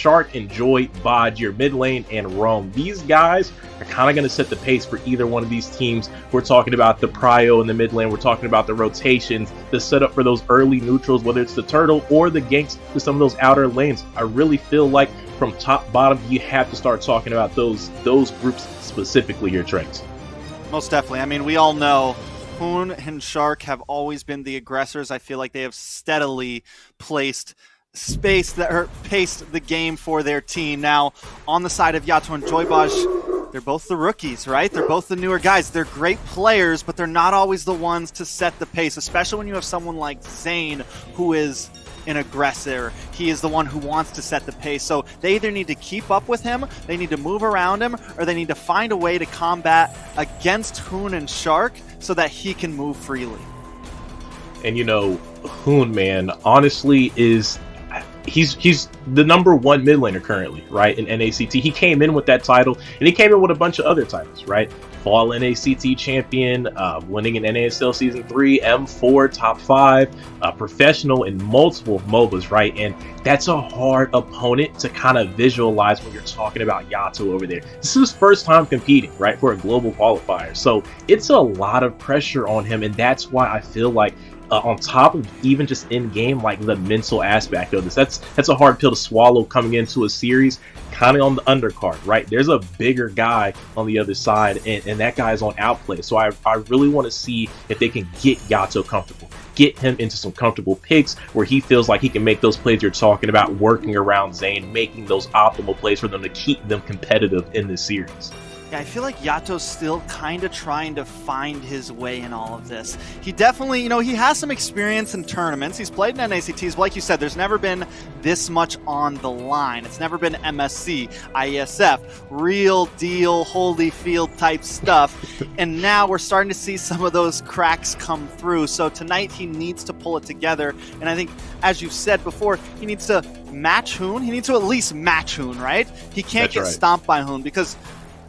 Shark and Joy, Bod, your mid lane, and Roam. These guys are kind of going to set the pace for either one of these teams. We're talking about the prio in the mid lane. We're talking about the rotations, the setup for those early neutrals, whether it's the turtle or the ganks to some of those outer lanes. I really feel like from top bottom, you have to start talking about those groups specifically here, Trace. Most definitely. I mean, we all know Hoon and Shark have always been the aggressors. I feel like they have steadily paced the game for their team. Now, on the side of Yato and Joybaj, they're both the rookies, right? They're both the newer guys. They're great players, but they're not always the ones to set the pace, especially when you have someone like Zane, who is an aggressor. He is the one who wants to set the pace. So they either need to keep up with him, they need to move around him, or they need to find a way to combat against Hoon and Shark so that he can move freely. And you know, Hoon, man, honestly is he's the #1 mid laner currently, right, in NACT. He came in with that title, and he came in with a bunch of other titles, right? Fall NACT champion, winning in NASL Season 3, M4, top 5, professional in multiple MOBAs, right? And that's a hard opponent to kind of visualize when you're talking about Yato over there. This is his first time competing, right, for a global qualifier. So it's a lot of pressure on him, and that's why I feel like on top of even just in-game, like the mental aspect of this, that's a hard pill to swallow coming into a series, kind of on the undercard, right? There's a bigger guy on the other side, and that guy is on Outplay. So I really want to see if they can get Yato comfortable, get him into some comfortable picks where he feels like he can make those plays you're talking about, working around Zane, making those optimal plays for them to keep them competitive in this series. Yeah, I feel like Yato's still kind of trying to find his way in all of this. He definitely, you know, he has some experience in tournaments. He's played in NACTs. Like you said, there's never been this much on the line. It's never been MSC, IESF, real deal, Holyfield type stuff. And now we're starting to see some of those cracks come through. So tonight he needs to pull it together. And I think, as you said before, he needs to match Hoon. He needs to at least match Hoon, right? He can't get stomped by Hoon, because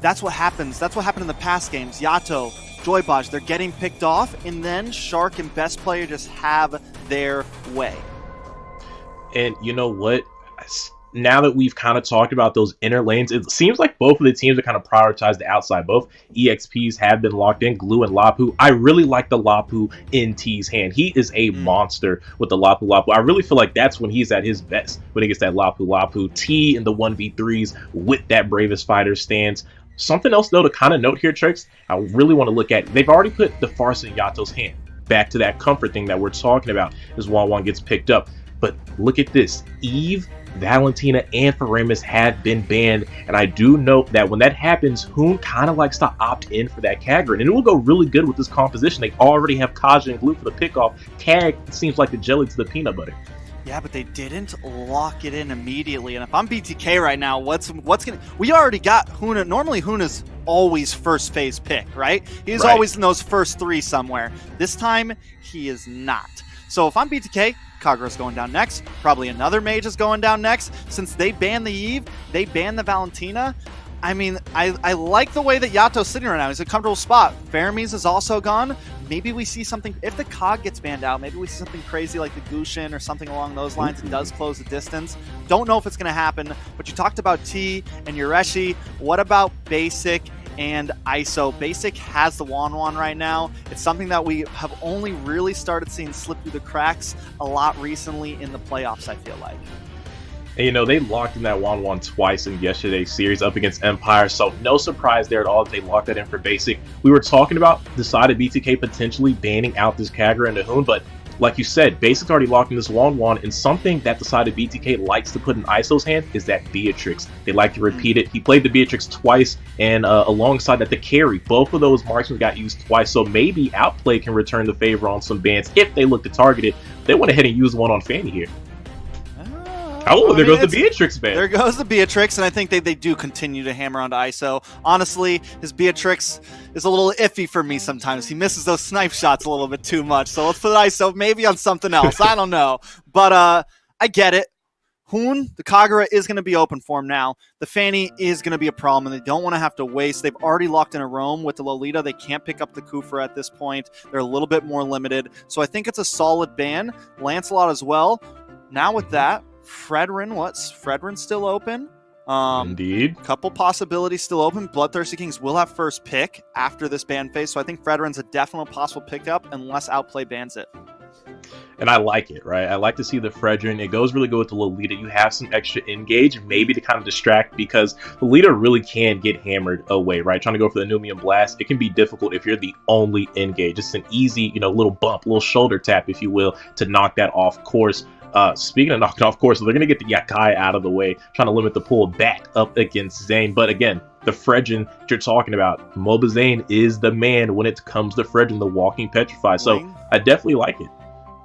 that's what happens. That's what happened in the past games. Yato, Joybaj, they're getting picked off, and then Shark and Best Player just have their way. And you know what? Now that we've kind of talked about those inner lanes, it seems like both of the teams are kind of prioritize the outside. Both EXPs have been locked in, Glue and Lapu. I really like the Lapu in T's hand. He is a monster with the Lapu. I really feel like that's when he's at his best, when he gets that Lapu. T in the 1v3s with that Bravest Fighter stance. Something else, though, to kind of note here, Tricks, I really want to look at. They've already put the Farsa in Yato's hand. Back to that comfort thing that we're talking about as 1-1 gets picked up. But look at this. Eve, Valentina, and Faramis have been banned. And I do note that when that happens, Hoon kind of likes to opt in for that Kagura. And it will go really good with this composition. They already have Kaja and Glue for the pickoff. Kag seems like the jelly to the peanut butter. Yeah, but they didn't lock it in immediately. And if I'm BTK right now, what's gonna? We already got Huna. Normally, Huna's always first phase pick, right? He's always in those first 3 somewhere. This time, he is not. So if I'm BTK, Kagura's going down next. Probably another mage is going down next. Since they banned the Eve, they banned the Valentina. I mean, I like the way that Yato's sitting right now. He's in a comfortable spot. Faramis is also gone. Maybe we see something, if the Cog gets banned out, maybe we see something crazy like the Gushin or something along those lines. It does close the distance. Don't know if it's going to happen, but you talked about T and Yureshi. What about Basic and ISO? Basic has the Wanwan right now. It's something that we have only really started seeing slip through the cracks a lot recently in the playoffs, I feel like. And you know, they locked in that 1-1 twice in yesterday's series up against Empire, so no surprise there at all that they locked that in for Basic. We were talking about the side of BTK potentially banning out this Kagura and the Hoon, but like you said, Basic's already locked in this 1-1, and something that the side of BTK likes to put in ISO's hand is that Beatrix. They like to repeat it. He played the Beatrix twice, and alongside that, the carry. Both of those marksmen got used twice, so maybe Outplay can return the favor on some bans if they look to target it. They went ahead and used one on Fanny here. Oh, there goes the Beatrix ban. There goes the Beatrix, and I think they do continue to hammer onto ISO. Honestly, his Beatrix is a little iffy for me sometimes. He misses those snipe shots a little bit too much, so let's put ISO maybe on something else. I don't know. But I get it. Hoon, the Kagura is going to be open for him now. The Fanny is going to be a problem, and they don't want to have to waste. They've already locked in a roam with the Lolita. They can't pick up the Kufra at this point. They're a little bit more limited. So I think it's a solid ban. Lancelot as well. Now with that, Fredrin, what's Fredrin still open? Indeed. Couple possibilities still open. BloodThirstyKings will have first pick after this ban phase, so I think Fredrin's a definite possible pickup unless Outplay bans it. And I like it, right? I like to see the Fredrin. It goes really good with the Lolita. You have some extra engage, maybe to kind of distract, because Lolita really can get hammered away, right? Trying to go for the Numian Blast, it can be difficult if you're the only engage. It's an easy, little bump, little shoulder tap, if you will, to knock that off course. Speaking of knocking off course, they're going to get the Yakai out of the way, trying to limit the pull back up against Zane. But again, the Fredrin you're talking about, MOBAZANE is the man when it comes to Fredrin, the walking petrified. So I definitely like it.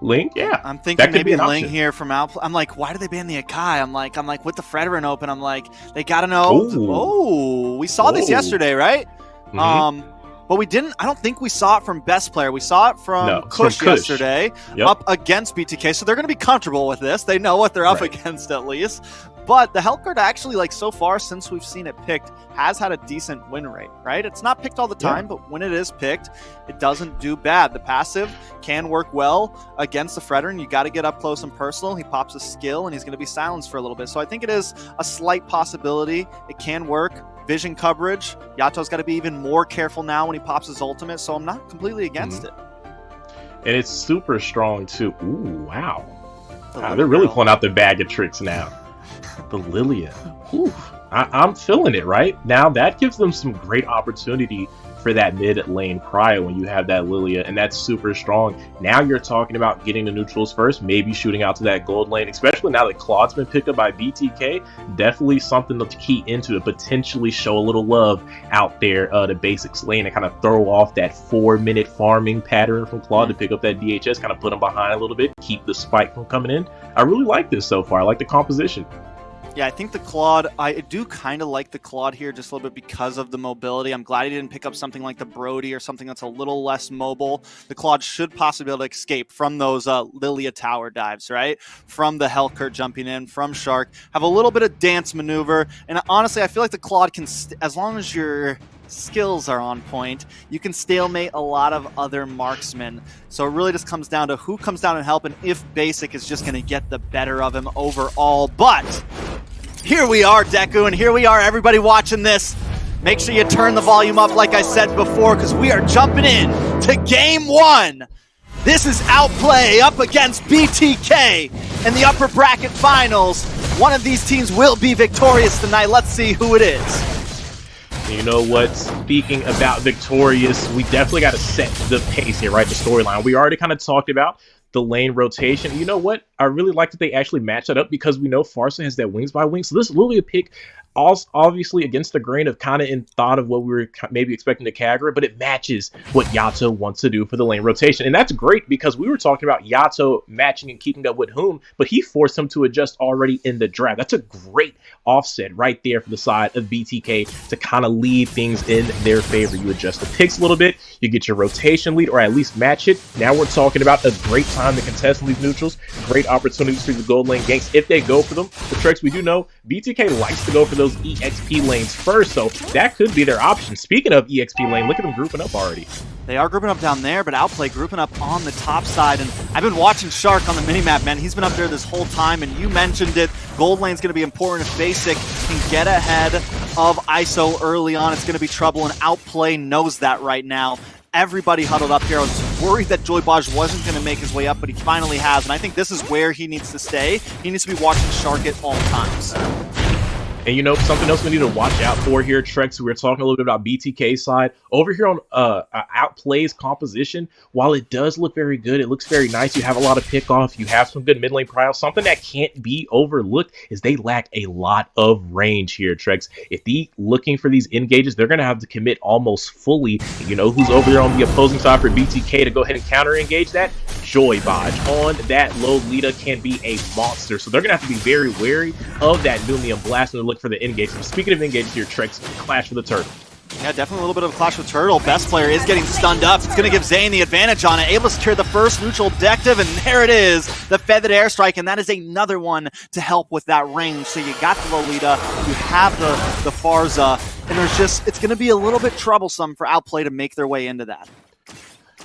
Link, yeah. I'm thinking maybe Ling here from Outplay. I'm like, why did they ban the Akai? I'm like, with the Fredrin open, I'm like, they gotta know. Oh, we saw this yesterday, right? But we didn't. I don't think we saw it from Best Player. We saw it from Kush yesterday, up against BTK. So they're going to be comfortable with this. They know what they're up against at least. But the Health Guard actually, like so far since we've seen it picked, has had a decent win rate, right? It's not picked all the time, but when it is picked, it doesn't do bad. The passive can work well against the Fredrin. You got to get up close and personal. He pops a skill, and he's going to be silenced for a little bit. So I think it is a slight possibility. It can work. Vision coverage. Yato's got to be even more careful now when he pops his ultimate, so I'm not completely against it. And it's super strong, too. Ooh, wow. They're really pulling out the bag of tricks now. The Lilia. Ooh, I'm feeling it, right? Now, that gives them some great opportunity for that mid lane prio when you have that Lilia, and that's super strong. Now you're talking about getting the neutrals first, maybe shooting out to that gold lane, especially now that Claude's been picked up by BTK. Definitely something to key into, to potentially show a little love out there, the basics lane, and kind of throw off that 4-minute farming pattern from Claude to pick up that DHS, kind of put him behind a little bit, keep the spike from coming in. I really like this so far. I like the composition. Yeah, I think the Claude, I do kind of like the Claude here just a little bit because of the mobility. I'm glad he didn't pick up something like the Brody or something that's a little less mobile. The Claude should possibly be able to escape from those Lilia tower dives, right? From the Hellcurt jumping in, from Shark. Have a little bit of dance maneuver. And honestly, I feel like the Claude can, as long as your skills are on point, you can stalemate a lot of other marksmen. So it really just comes down to who comes down and help, and if Basic is just going to get the better of him overall. But here we are, Deku, and here we are, everybody watching this. Make sure you turn the volume up like I said before, because we are jumping in to Game 1. This is Outplay up against BTK in the upper bracket finals. One of these teams will be victorious tonight. Let's see who it is. You know what? Speaking about victorious, we definitely got to set the pace here, right? The storyline. We already kind of talked about the lane rotation. You know what? I really like that they actually match that up, because we know Farsa has that wings by wings. So this is literally a pick, obviously against the grain of kind of in thought of what we were maybe expecting to Kagura, but it matches what Yato wants to do for the lane rotation. And that's great, because we were talking about Yato matching and keeping up with Hoon, but he forced him to adjust already in the draft. That's a great offset right there for the side of BTK to kind of lead things in their favor. You adjust the picks a little bit, you get your rotation lead, or at least match it. Now we're talking about a great time to contest these neutrals, great opportunities for the gold lane ganks if they go for them. The tricks, we do know BTK likes to go for those EXP lanes first, so that could be their option. Speaking of EXP lane, look at them grouping up already. They are grouping up down there, but Outplay grouping up on the top side. And I've been watching Shark on the minimap, man. He's been up there this whole time, and you mentioned it. Gold lane's going to be important. If Basic can get ahead of ISO early on, it's going to be trouble, and Outplay knows that right now. Everybody huddled up here. I was worried that Joybaj wasn't going to make his way up, but he finally has, and I think this is where he needs to stay. He needs to be watching Shark at all times. And you know, something else we need to watch out for here, Trex, we were talking a little bit about BTK's side. Over here on Outplay's composition, while it does look very good, it looks very nice, you have a lot of pickoff, you have some good mid lane prio. Something that can't be overlooked is they lack a lot of range here, Trex. If they looking for these engages, they're going to have to commit almost fully. And you know who's over there on the opposing side for BTK to go ahead and counter engage that? Joybaj on that Lolita can be a monster. So they're going to have to be very wary of that Numian Blast and look for the engage. So speaking of engage here, Trex, Clash for the Turtle. Yeah, definitely a little bit of a clash with Turtle. Best player is getting stunned up. It's going to give Zane the advantage on it. Able to secure the first neutral objective, and there it is, the feathered airstrike, and that is another one to help with that range. So you got the Lolita, you have the Farsa, and there's just, it's going to be a little bit troublesome for Outplay to make their way into that.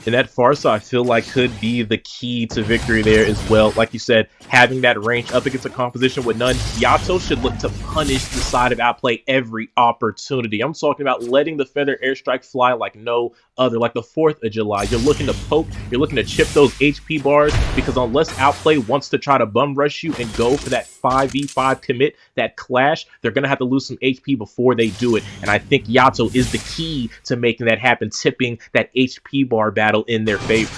And that Farsa, I feel like, could be the key to victory there as well. Like you said, having that range up against a composition with none, Yato should look to punish the side of Outplay every opportunity. I'm talking about letting the Feather Airstrike fly like no other, like the 4th of July. You're looking to poke, you're looking to chip those HP bars, because unless Outplay wants to try to bum rush you and go for that 5v5 commit, that clash, they're going to have to lose some HP before they do it. And I think Yato is the key to making that happen, tipping that HP bar battle in their favor.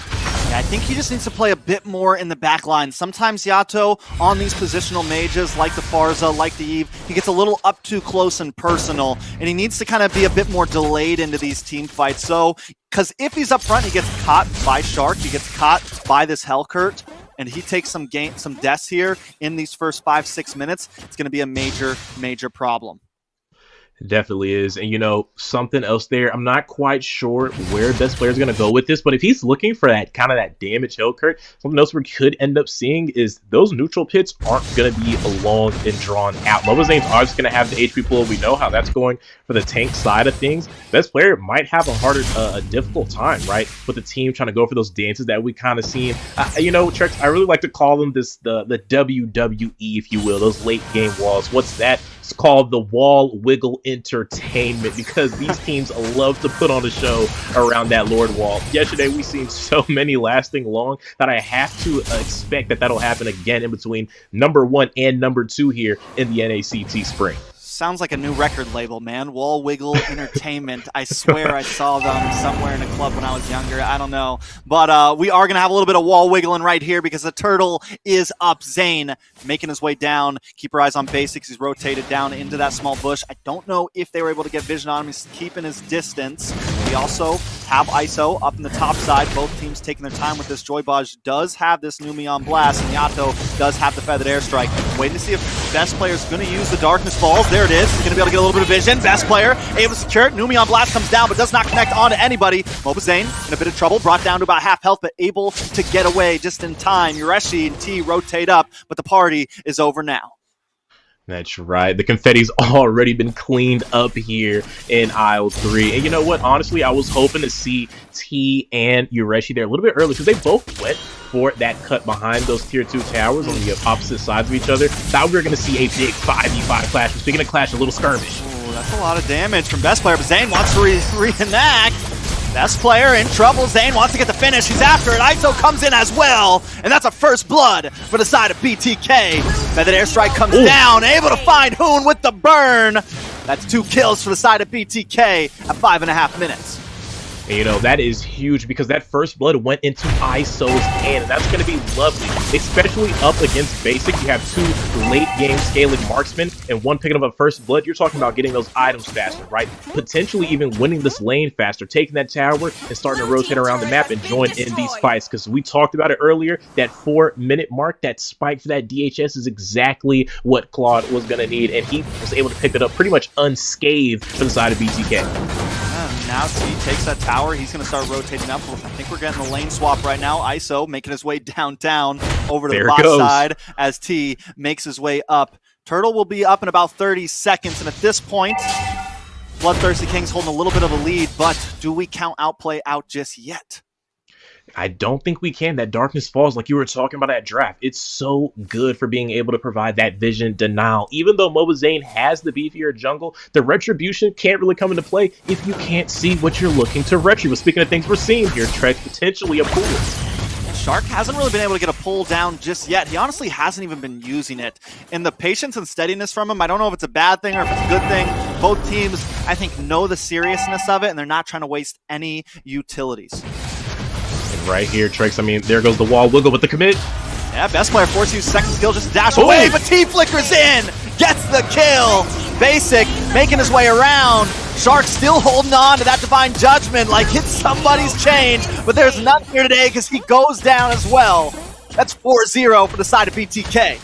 Yeah, I think he just needs to play a bit more in the back line. Sometimes Yato, on these positional mages, like the Farsa, like the Eve, he gets a little up too close and personal, and he needs to kind of be a bit more delayed into these team fights. So, because if he's up front, he gets caught by Shark, he gets caught by this Hellcurt, and he takes some deaths here in these first 5-6 minutes, it's going to be a major, major problem. It definitely is. And, you know, something else there, I'm not quite sure where best player is going to go with this, but if he's looking for that kind of that damage Hellcurt, something else we could end up seeing is those neutral pits aren't going to be long and drawn out. MOBAZANE's obviously going to have the HP pool. We know how that's going for the tank side of things. Best player might have a difficult time, right, with the team trying to go for those dances that we kind of seen. You know, Trex, I really like to call them the WWE, if you will, those late game walls. What's that? It's called the wall wiggle entertainment, because these teams love to put on a show around that Lord wall. Yesterday, we seen so many lasting long that I have to expect that that'll happen again in between number 1 and number 2 here in the NACT spring. Sounds like a new record label, man. Wall Wiggle Entertainment. I swear I saw them somewhere in a club when I was younger. I don't know. But we are going to have a little bit of wall wiggling right here, because the turtle is up. Zane making his way down. Keep your eyes on Basics. He's rotated down into that small bush. I don't know if they were able to get vision on him. He's keeping his distance. We also have ISO up in the top side. Both teams taking their time with this. Joybaj does have this Numion Blast, and Yato does have the Feathered Airstrike. Waiting to see if Best Player is going to use the Darkness Balls. There it is. He's going to be able to get a little bit of vision. Best Player able to secure it. Numion Blast comes down, but does not connect onto anybody. MOBAZANE in a bit of trouble. Brought down to about half health, but able to get away just in time. Yureshi and T rotate up, but the party is over now. That's right. The confetti's already been cleaned up here in aisle 3. And you know what? Honestly, I was hoping to see T and Yureshi there a little bit early, because they both went for that cut behind those tier 2 towers on the opposite sides of each other. Thought we were going to see a big 5v5 clash. Speaking of clash, a little skirmish. Ooh, that's a lot of damage from Best Player, but Zane wants to reenact. Best Player in trouble. Zane wants to get the finish. He's after it. ISO comes in as well. And that's a first blood for the side of BTK. Feathered Airstrike comes down. Able to find Hoon with the burn. That's 2 kills for the side of BTK at 5.5 minutes. And, you know, that is huge, because that first blood went into ISO's hand, and that's going to be lovely, especially up against Basic. You have 2 late game scaling marksmen and 1 picking up a first blood. You're talking about getting those items faster, right? Potentially even winning this lane faster, taking that tower and starting to rotate around the map and join in these fights, because we talked about it earlier, that 4-minute mark, that spike for that DHS is exactly what Claude was going to need, and he was able to pick it up pretty much unscathed for the side of BTK. Now T takes that tower. He's going to start rotating up. I think we're getting the lane swap right now. ISO making his way downtown over to the bot side as T makes his way up. Turtle will be up in about 30 seconds. And at this point, BloodThirstyKings holding a little bit of a lead. But do we count Outplay out just yet? I don't think we can. That Darkness Falls, like you were talking about at draft, it's so good for being able to provide that vision denial. Even though MOBAZANE has the beefier jungle, the retribution can't really come into play if you can't see what you're looking to retrieve. Speaking of things we're seeing here, Trek, potentially a pull. Shark hasn't really been able to get a pull down just yet. He honestly hasn't even been using it. And the patience and steadiness from him, I don't know if it's a bad thing or if it's a good thing. Both teams, I think, know the seriousness of it, and they're not trying to waste any utilities. Right here, Trex. I mean, there goes the wall wiggle with the commit. Yeah, Best Player forces his second skill just to dash away, but T flickers in, gets the kill. Basic making his way around. Shark still holding on to that Divine Judgment like it's somebody's change, but there's none here today because he goes down as well. That's 4-0 for the side of BTK.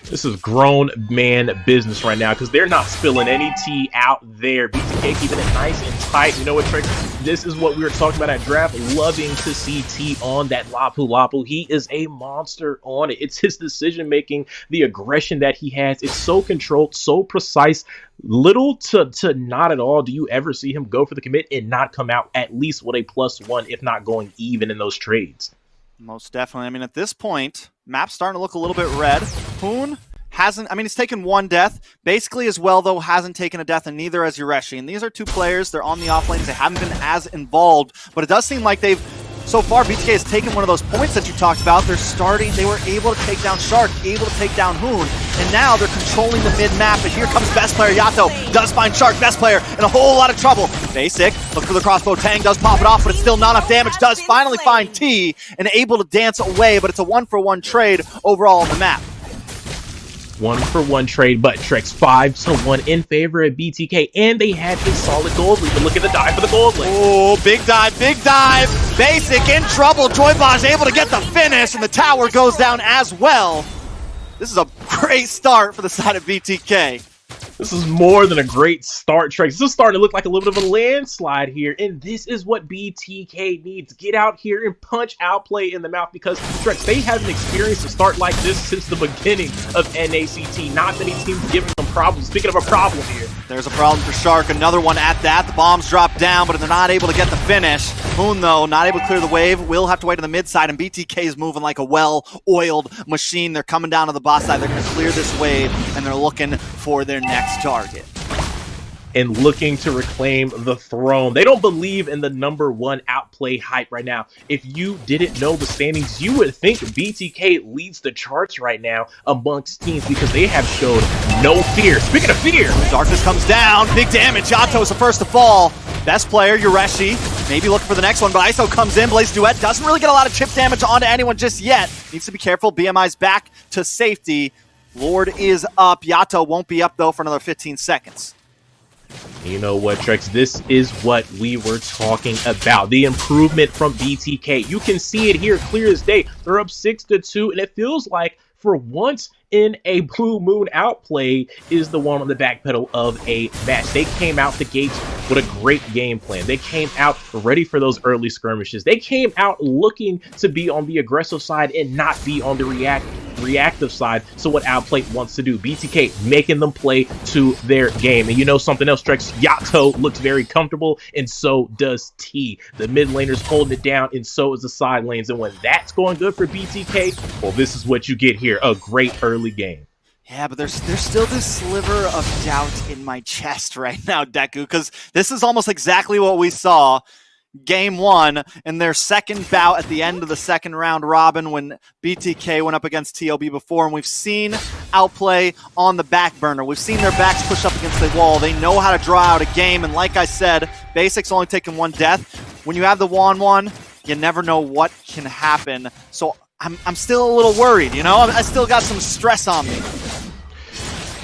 This is grown man business right now because they're not spilling any tea out there. BTK keeping it nice and tight. You know what, Trick? This is what we were talking about at draft. Loving to see T on that Lapu Lapu. He is a monster on it. It's his decision making, the aggression that he has. It's so controlled, so precise. Little to not at all do you ever see him go for the commit and not come out at least with a +1, if not going even in those trades. Most definitely. I mean, at this point, map's starting to look a little bit red. Hoon hasn't, I mean, he's taken 1 death. Basically as well, though, hasn't taken a death, and neither has Yureshi. And these are 2 players. They're on the off lanes. They haven't been as involved, but it does seem like they've, so far, BTK has taken one of those points that you talked about. They were able to take down Shark, able to take down Hoon, and now they're controlling the mid-map, and here comes best player Yato. Does find Shark, best player, in a whole lot of trouble. Basic, look for the crossbow, Tang does pop it off, but it's still not enough damage. Does finally find T, and able to dance away, but it's a 1-for-1 trade overall on the map. 1-for-1 trade, but Trex 5-1 in favor of BTK, and they had a solid gold lead. But look at the dive for the gold lead. Oh, big dive, big dive. Basic in trouble. Joybaj able to get the finish, and the tower goes down as well. This is a great start for the side of BTK. This is more than a great start, Trex. This is starting to look like a little bit of a landslide here, and this is what BTK needs. Get out here and punch Outplay in the mouth, because, Trex, they haven't experienced a start like this since the beginning of NACT. Not many teams giving them problems. Speaking of a problem here. There's a problem for Shark. Another one at that. The bombs drop down, but they're not able to get the finish. Moon, though, not able to clear the wave. Will have to wait on the mid side, and BTK is moving like a well-oiled machine. They're coming down to the bot side. They're going to clear this wave, and they're looking for their next target. And looking to reclaim the throne. They don't believe in the #1 Outplay hype right now. If you didn't know the standings, you would think BTK leads the charts right now amongst teams, because they have showed no fear. Speaking of fear, Darkness comes down, big damage. Yato is the first to fall. Best player, Yureshi, maybe looking for the next one, but ISO comes in. Blaze Duet doesn't really get a lot of chip damage onto anyone just yet. Needs to be careful. BMI's back to safety. Lord is up. Yato won't be up, though, for another 15 seconds. You know what, Trex? This is what we were talking about. The improvement from BTK. You can see it here clear as day. They're up 6-2, and it feels like for once in a Blue Moon, Outplay is the one on the back pedal of a match. They came out the gates with a great game plan. They came out ready for those early skirmishes. They came out looking to be on the aggressive side and not be on the reactive side. So what Outplay wants to do, BTK making them play to their game. And you know something else, Trex? Yato looks very comfortable, and so does T. The mid laners holding it down, and so is the side lanes. And when that's going good for BTK, well, this is what you get here, a great early game. Yeah, but there's still this sliver of doubt in my chest right now, Deku, because this is almost exactly what we saw Game 1 in their second bout at the end of the second round robin when BTK went up against TLB before, and we've seen Outplay on the back burner. We've seen their backs push up against the wall. They know how to draw out a game, and like I said, Basic's only taken 1 death. When you have the 1-1, you never know what can happen. So I'm still a little worried, you know? I still got some stress on me.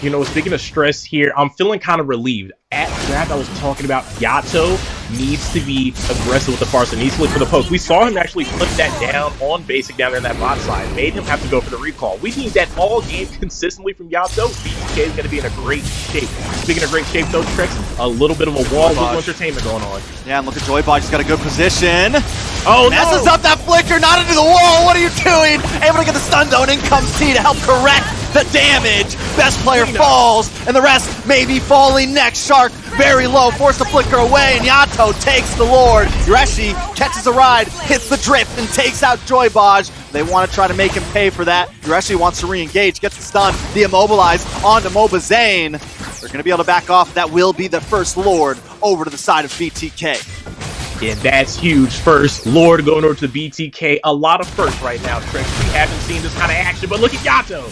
You know, speaking of stress here, I'm feeling kind of relieved. At draft, I was talking about Yato needs to be aggressive with the Farsa, needs to look for the post. We saw him actually put that down on Basic down there in that bot side, made him have to go for the recall. We need that all game consistently from Yato. BTK is going to be in a great shape. Speaking of great shape, though, Tricks, a little bit of a wall of entertainment going on. Yeah, and look at Joybaj, he's got a good position. Oh, messes up that flicker, not into the wall. What are you doing? Able to get the stun zone. In comes T to help correct the damage. Best player falls, and the rest may be falling next. Shark very low, forced to flicker away, and Yato takes the Lord. Yureshi catches a ride, hits the drift, and takes out Joybaj. They want to try to make him pay for that. Yureshi wants to re-engage, gets the stun, the immobilize onto MOBAZANE. They're going to be able to back off. That will be the first Lord over to the side of BTK. And that's huge. First Lord going over to BTK. A lot of firsts right now, Tricks. We haven't seen this kind of action, but look at Yato.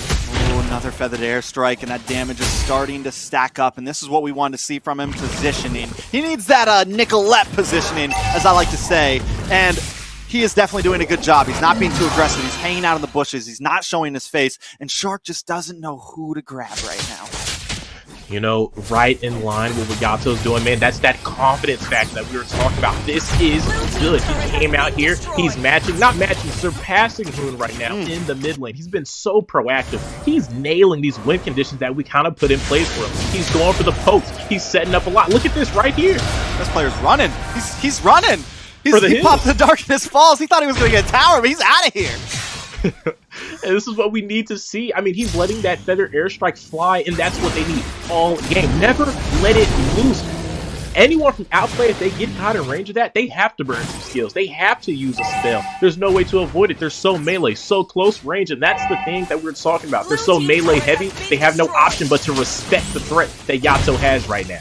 Oh, another feathered airstrike, and that damage is starting to stack up, and this is what we wanted to see from him, positioning. He needs that Nicolette positioning, as I like to say, and he is definitely doing a good job. He's not being too aggressive. He's hanging out in the bushes. He's not showing his face, and Shark just doesn't know who to grab right now. You know, right in line with what Yato's doing, man. That's that confidence factor that we were talking about. This is good. He came out here. He's surpassing Hoon right now in the mid lane. He's been so proactive. He's nailing these win conditions that we kind of put in place for him. He's going for the pokes. He's setting up a lot. Look at this right here. This player's running. He's running. He popped the Darkness Falls. He thought he was going to get a tower, but he's out of here. And this is what we need to see. I mean, he's letting that Feather Airstrike fly, and that's what they need all game. Never let it loose. Anyone from Outplay, if they get caught in range of that, they have to burn some skills. They have to use a spell. There's no way to avoid it. They're so melee, so close range, and that's the thing that we're talking about. They're so melee heavy, they have no option but to respect the threat that Yato has right now.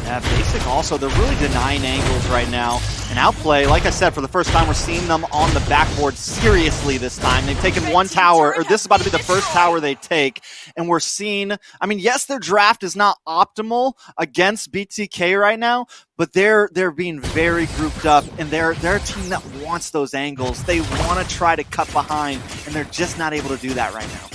Yeah, Basic also, they're really denying angles right now. And Outplay, like I said, for the first time, we're seeing them on the backboard seriously this time. They've taken one tower, or this is about to be the first tower they take. And we're seeing, I mean, yes, their draft is not optimal against BTK right now, but they're being very grouped up, and they're a team that wants those angles. They want to try to cut behind, and they're just not able to do that right now.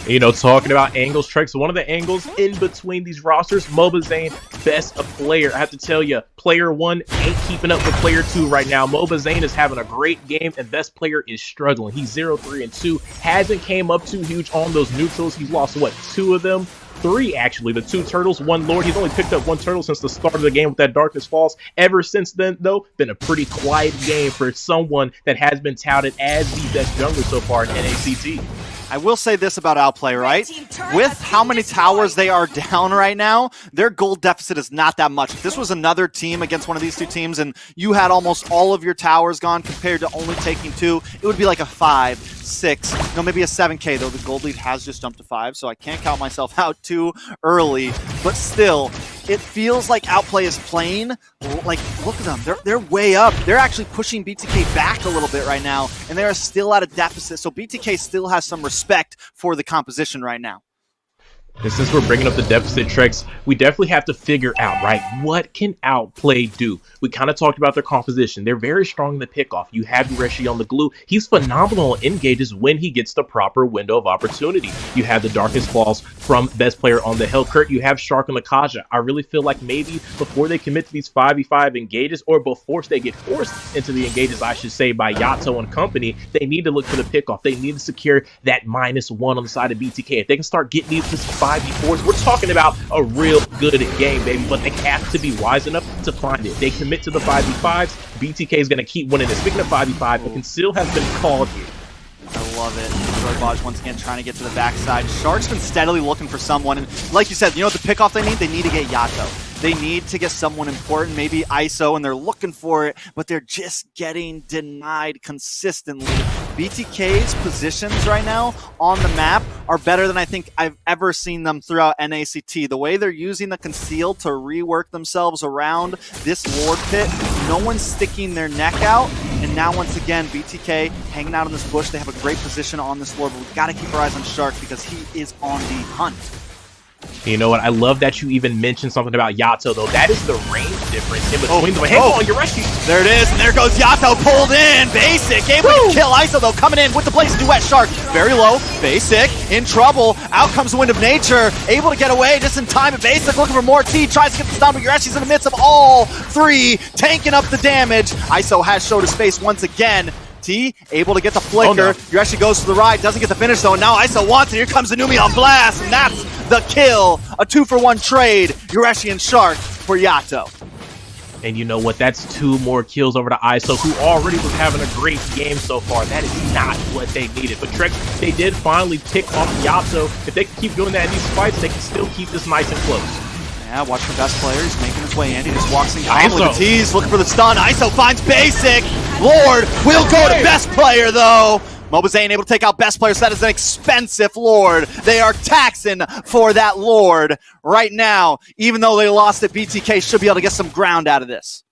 You know, talking about angles, Trex, one of the angles in between these rosters, MOBAZANE, best player. I have to tell you, player 1 ain't keeping up with player 2 right now. MOBAZANE is having a great game, and best player is struggling. He's 0-3-2, hasn't came up too huge on those neutrals. He's lost, what, 2 of them? 3, actually. The 2 turtles, 1 lord. He's only picked up 1 turtle since the start of the game with that Darkness Falls. Ever since then, though, been a pretty quiet game for someone that has been touted as the best jungler so far in NACT. I will say this about Outplay, right? With how many towers they are down right now, their gold deficit is not that much. If this was another team against one of these 2 teams and you had almost all of your towers gone compared to only taking 2, it would be like a 5, 6, no, maybe a 7K, though the gold lead has just jumped to 5, so I can't count myself out too early. But still, it feels like Outplay is playing, like, look at them, they're way up. They're actually pushing BTK back a little bit right now, and they are still at a deficit, so BTK still has some respect for the composition right now. And since we're bringing up the deficit, Trex, we definitely have to figure out, right, what can Outplay do? We kind of talked about their composition. They're very strong in the pickoff. You have Yureshi on the glue. He's phenomenal in engages when he gets the proper window of opportunity. You have the Darkest Falls from best player on the Hellcurt. You have Shark and Lakaja. I really feel like maybe before they commit to these 5v5 engages, or before they get forced into the engages, I should say, by Yato and company, they need to look for the pickoff. They need to secure that -1 on the side of BTK. If they can start getting these 5v4s, we're talking about a real good game, baby, but they have to be wise enough to find it. They commit to the 5v5s, BTK is going to keep winning this. Speaking of 5v5, it can still have been called here. I love it. Baj once again trying to get to the backside. Shark's been steadily looking for someone, and like you said, you know what the pickoff they need? They need to get Yato. They need to get someone important, maybe ISO, and they're looking for it, but they're just getting denied consistently. BTK's positions right now on the map are better than I think I've ever seen them throughout NACT. The way they're using the conceal to rework themselves around this Lord pit, no one's sticking their neck out, and now once again, BTK hanging out in this bush. They have a great position on this Lord, but we've got to keep our eyes on Shark because he is on the hunt. You know what? I love that you even mentioned something about Yato, though. That is the range difference in between them. Hang on, Yureshi. There it is, and there goes Yato, pulled in. Basic, able to kill ISO, though, coming in with the Blaze Duet. Shark, very low. Basic, in trouble. Out comes the Wind of Nature, able to get away just in time. Basic looking for more T, tries to get the stun, but Yureshi's in the midst of all 3, tanking up the damage. ISO has showed his face once again. T, able to get the flicker. Oh, no. Yureshi goes to the ride, doesn't get the finish though, and now ISO wants it. Here comes the Numi on blast, and that's the kill. A 2-for-1 trade, Yureshi and Shark for Yato. And you know what? That's 2 more kills over to ISO, who already was having a great game so far. That is not what they needed. But Trex, they did finally pick off Yato. If they can keep doing that in these fights, they can still keep this nice and close. Yeah, watch for best player. He's making his way in. He just walks in with the tease, looking for the stun. ISO finds Basic. Lord will go to best player, though. MOBAZANE able to take out best player, so that is an expensive Lord. They are taxing for that Lord right now. Even though they lost it, BTK should be able to get some ground out of this.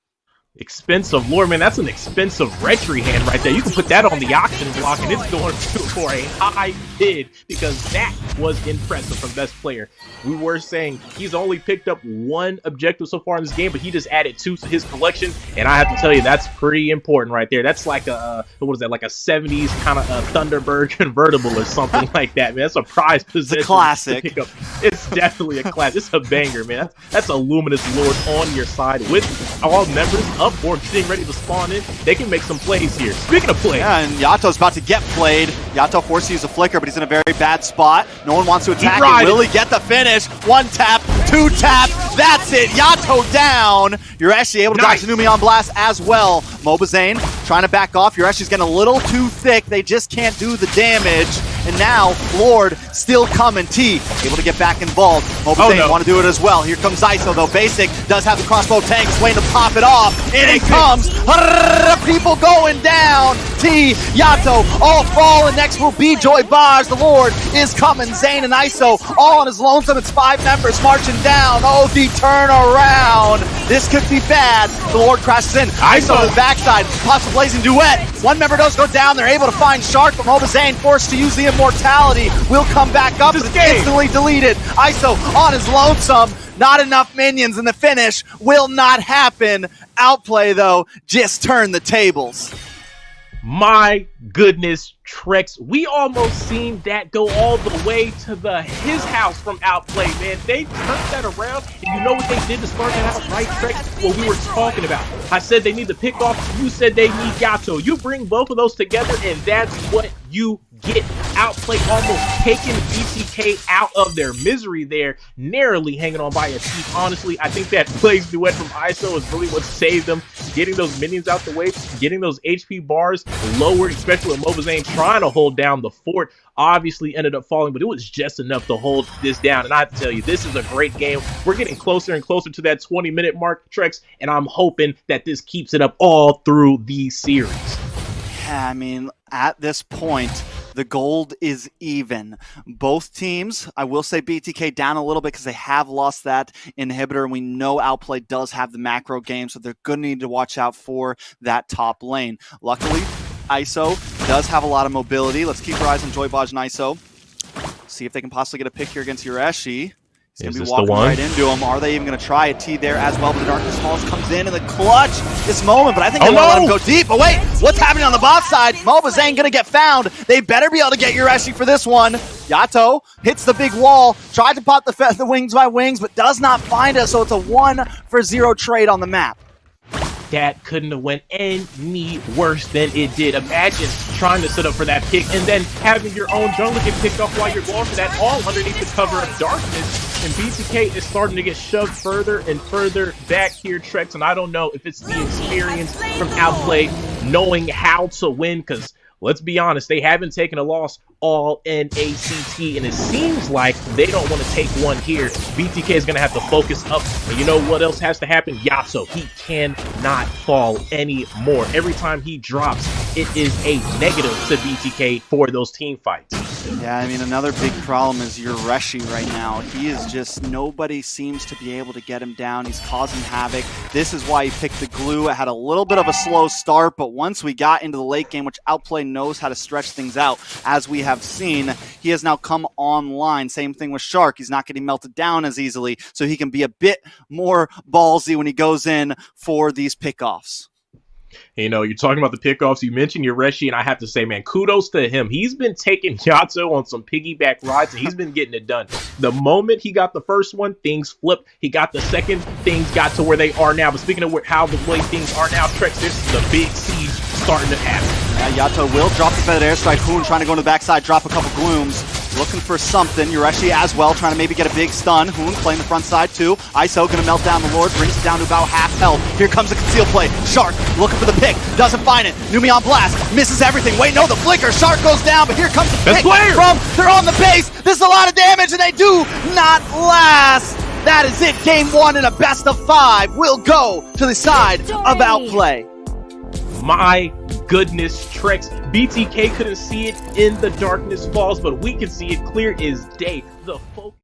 Expensive Lord, man, that's an expensive retry hand right there. You can put that on the auction block and it's going for a high bid because that was impressive from best player. We were saying he's only picked up 1 objective so far in this game, but he just added 2 to his collection, and I have to tell you, that's pretty important right there. That's like a, what is that, like a 70s kind of Thunderbird convertible or something like that, man. That's a prize possession. It's a classic. It's definitely a classic. It's a banger, man. That's a Luminous Lord on your side with all members up or getting ready to spawn in. They can make some plays here. Speaking of plays. Yeah, and Yato's about to get played. Yato forced to use a flicker, but he's in a very bad spot. No one wants to attack him. Will he get the finish? 1 tap, 2 tap. That's it. Yato down. You're actually able to dodge the Numion Blast as well. MOBAZANE trying to back off. You're actually getting a little too thick. They just can't do the damage. And now, Lord still coming. T able to get back involved. MOBAZANE want to do it as well. Here comes ISO, though. Basic does have the crossbow tank. Just waiting to pop it off. In it comes. People going down. T, Yato, all falling. Next will be Joy Bars. The Lord is coming. Zane and ISO all on his lonesome. It's 5 members marching down. Oh, the turnaround. This could be bad. The Lord crashes in. ISO to the backside. Pops a blazing duet. 1 member does go down. They're able to find Shark, but MOBAZANE forced to use the immortality. Will come back up, but it's instantly deleted. ISO on his lonesome. Not enough minions, and the finish will not happen. Outplay, though, just turned the tables. My goodness, Trex, we almost seen that go all the way to his house from Outplay, man. They turned that around, and you know what they did to start that out, right, Trex? What we were talking about. I said they need to pick off, you said they need Yato. You bring both of those together, and that's what you get. Outplay almost taking BTK out of their misery there, narrowly hanging on by a teeth. Honestly, I think that plays duet from ISO is really what saved them. Getting those minions out the way, getting those HP bars lowered, especially with MOBAZANE trying to hold down the fort. Obviously ended up falling, but it was just enough to hold this down. And I have to tell you, this is a great game. We're getting closer and closer to that 20-minute mark, Trex, and I'm hoping that this keeps it up all through the series. Yeah, I mean, at this point, the gold is even. Both teams, I will say BTK down a little bit because they have lost that inhibitor, and we know Outplay does have the macro game, so they're going to need to watch out for that top lane. Luckily, ISO does have a lot of mobility. Let's keep our eyes on Joybaj and ISO. See if they can possibly get a pick here against Yureshi. He's going to be walking right into him. Are they even going to try a T there as well? But the Darkness Falls comes in the clutch this moment. But I think they want to let him go deep. But wait, what's happening on the bot side? MOBAZANE going to get found. They better be able to get Yureshi for this one. Yato hits the big wall. Tried to pop the wings by wings, but does not find us. So it's a 1-for-0 trade on the map. That couldn't have went any worse than it did. Imagine trying to set up for that pick and then having your own jungle get picked off while you're going for that, all underneath the cover of darkness. And BTK is starting to get shoved further and further back here, Trex. And I don't know if it's the experience from Outplay knowing how to win, because let's be honest, they haven't taken a loss all NACT, and it seems like they don't want to take one here. BTK is going to have to focus up, and you know what else has to happen? Yato, he cannot fall anymore. Every time he drops, it is a negative to BTK for those team fights. Yeah, I mean, another big problem is Yureshi right now. He is just, nobody seems to be able to get him down. He's causing havoc. This is why he picked the glue. It had a little bit of a slow start, but once we got into the late game, which Outplay knows how to stretch things out, as we have seen, he has now come online. Same thing with Shark. He's not getting melted down as easily, so he can be a bit more ballsy when he goes in for these pickoffs. You know, you're talking about the pickoffs. You mentioned Yureshi, and I have to say, man, kudos to him. He's been taking Yato on some piggyback rides, and he's been getting it done. The moment he got the first one, things flipped. He got the second, things got to where they are now. But speaking of how the way things are now, Trex, this is the big siege starting to happen. Yeah, Yato will drop the feathered airstrike. Hoon trying to go to the backside, drop a couple glooms. Looking for something. Yureshi as well, trying to maybe get a big stun. Hoon playing the front side too. ISO gonna melt down the Lord, brings it down to about half health. Here comes a conceal play. Shark looking for the pick, doesn't find it. Numion Blast misses everything. Wait, no, the flicker. Shark goes down, but here comes the pick from, they're on the base. This is a lot of damage, and they do not last. That is it. Game 1 in a best of 5 will go to the side of Outplay. My goodness, Trex. BTK couldn't see it in the Darkness Falls, but we can see it clear as day. The focus.